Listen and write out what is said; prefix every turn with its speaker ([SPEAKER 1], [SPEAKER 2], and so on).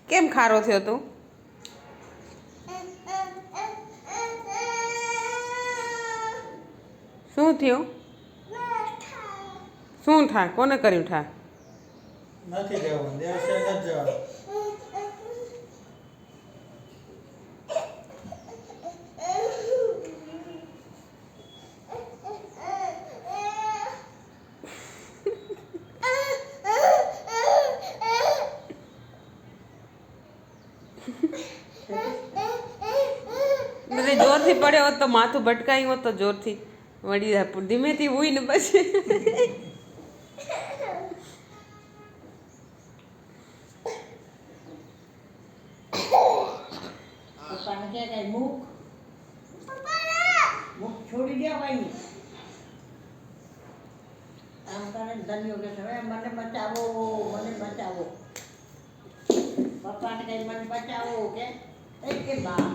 [SPEAKER 1] કેમ ખારો થયો તું? શું થયું? શું થાય? કોને કર્યું થાય?
[SPEAKER 2] નથી જવું દેવસે નથી જવું.
[SPEAKER 1] બધે જોરથી પડ્યો હોત તો માથું ભટકાયું હોત તો જોરથી વળી જાય. ધીમેથી ઉઈ ને પછી
[SPEAKER 3] પપ્પાને કે કઈ મુખ છોડી દે ભાઈ. આમ કરે ધન્યો કે હવે મને બચાવો, મને બચાવો. પપ્પાને કઈ મને બચાવો કે બા